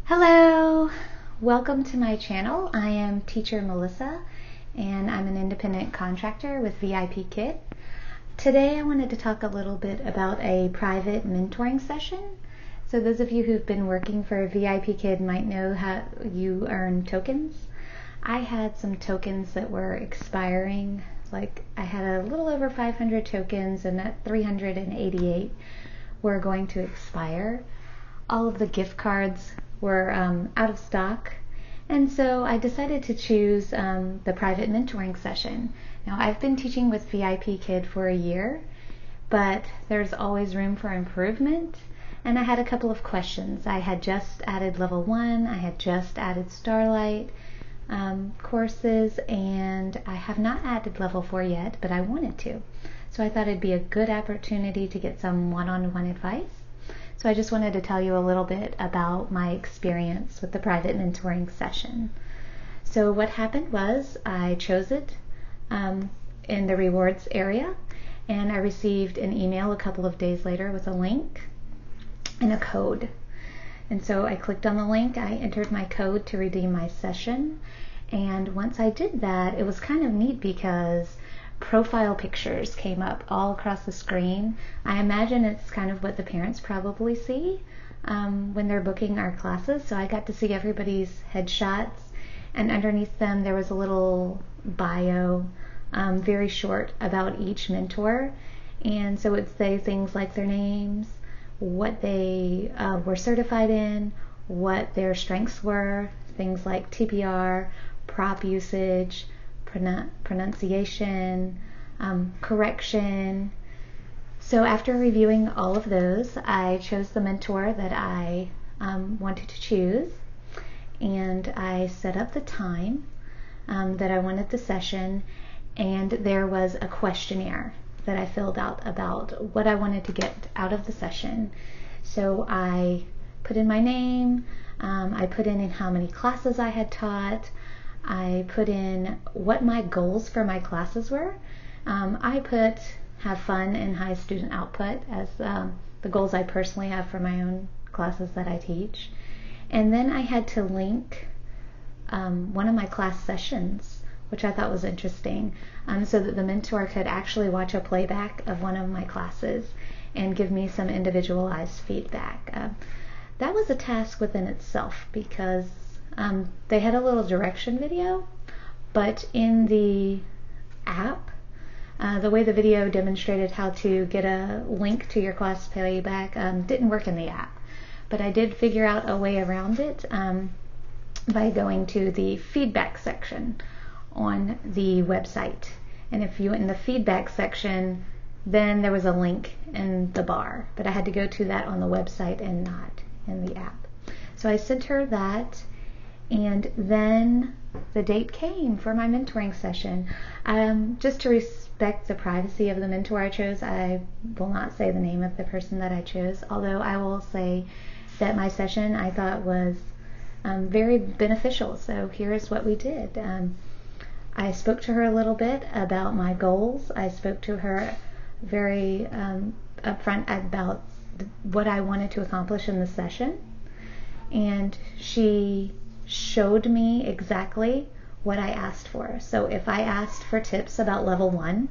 Hello! Welcome to my channel. I am teacher Melissa and I'm an independent contractor with Vipkid. Today I wanted to talk a little bit about a private mentoring session. So those of you who've been working for Vipkid might know how you earn tokens. I had some tokens that were expiring. Like I had a little over 500 tokens and that 388 were going to expire. All of the gift cards were out of stock, and so I decided to choose the private mentoring session. Now I've been teaching with Vipkid for a year, but there's always room for improvement, and I had a couple of questions. I had just added level 1, I had just added Starlight courses, and I have not added level 4 yet, but I wanted to. So I thought it'd be a good opportunity to get some one-on-one advice. So I just wanted to tell you a little bit about my experience with the private mentoring session. So what happened was I chose it in the rewards area, and I received an email a couple of days later with a link and a code. And so I clicked on the link, I entered my code to redeem my session, and once I did that, it was kind of neat because profile pictures came up all across the screen. I imagine it's kind of what the parents probably see when they're booking our classes. So I got to see everybody's headshots, and underneath them there was a little bio, very short, about each mentor. And so it would say things like their names, what they were certified in, what their strengths were, things like TPR, prop usage, pronunciation, correction. So after reviewing all of those, I chose the mentor that I wanted to choose, and I set up the time that I wanted the session, and there was a questionnaire that I filled out about what I wanted to get out of the session. So I put in my name, I put in how many classes I had taught, I put in what my goals for my classes were. I put have fun and high student output as the goals I personally have for my own classes that I teach. And then I had to link one of my class sessions, which I thought was interesting, so that the mentor could actually watch a playback of one of my classes and give me some individualized feedback. That was a task within itself because they had a little direction video, but in the app, the way the video demonstrated how to get a link to your class playback didn't work in the app. But I did figure out a way around it by going to the feedback section on the website. And if you went in the feedback section, then there was a link in the bar, but I had to go to that on the website and not in the app. So I sent her that, and then the date came for my mentoring session. Just to respect the privacy of the mentor I chose, I will not say the name of the person that I chose, although I will say that my session I thought was very beneficial. So here's what we did. I spoke to her a little bit about my goals. I spoke to her very upfront about what I wanted to accomplish in the session, and she showed me exactly what I asked for. So if I asked for tips about level 1,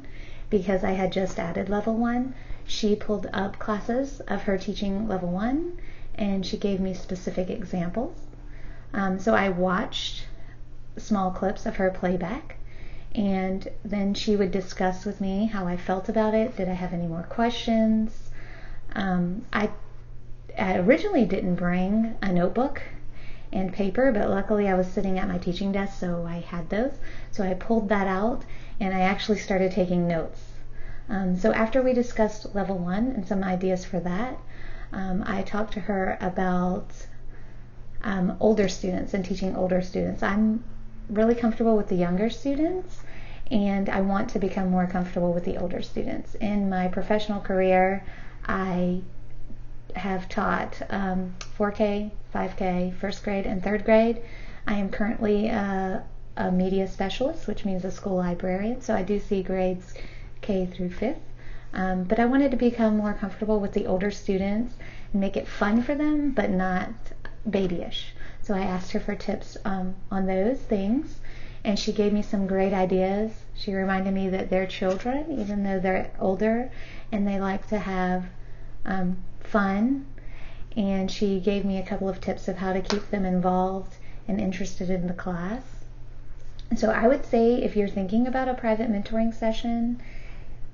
because I had just added level 1, she pulled up classes of her teaching level 1, and she gave me specific examples. So I watched small clips of her playback, and then she would discuss with me how I felt about it. Did I have any more questions? I originally didn't bring a notebook and paper, but luckily I was sitting at my teaching desk, so I had those. So I pulled that out and I actually started taking notes. So after we discussed level 1 and some ideas for that, I talked to her about older students and teaching older students. I'm really comfortable with the younger students, and I want to become more comfortable with the older students. In my professional career, I have taught 4K, 5K, first grade, and third grade. I am currently a media specialist, which means a school librarian, so I do see grades K through 5th. But I wanted to become more comfortable with the older students and make it fun for them, but not babyish. So I asked her for tips on those things, and she gave me some great ideas. She reminded me that they're children, even though they're older, and they like to have fun. And she gave me a couple of tips of how to keep them involved and interested in the class. And so I would say if you're thinking about a private mentoring session,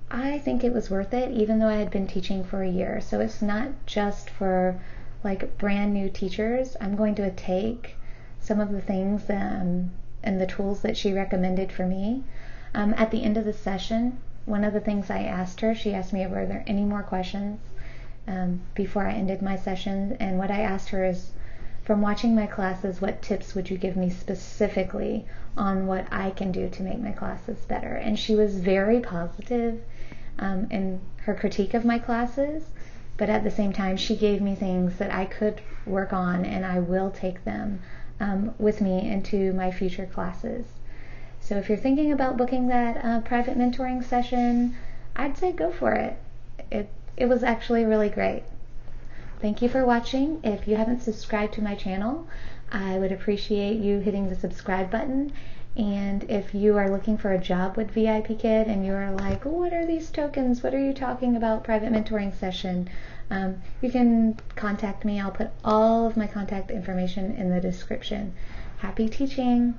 I think it was worth it, even though I had been teaching for a year. So it's not just for like brand new teachers. I'm going to take some of the things and the tools that she recommended for me. At the end of the session, one of the things I asked her, she asked me, were there any more questions before I ended my session? And what I asked her is, from watching my classes, what tips would you give me specifically on what I can do to make my classes better? And she was very positive in her critique of my classes, but at the same time, she gave me things that I could work on, and I will take them with me into my future classes. So if you're thinking about booking that private mentoring session, I'd say go for it. It was actually really great. Thank you for watching. If you haven't subscribed to my channel, I would appreciate you hitting the subscribe button. And if you are looking for a job with Vipkid and you're like, what are these tokens? What are you talking about, private mentoring session? You can contact me. I'll put all of my contact information in the description. Happy teaching!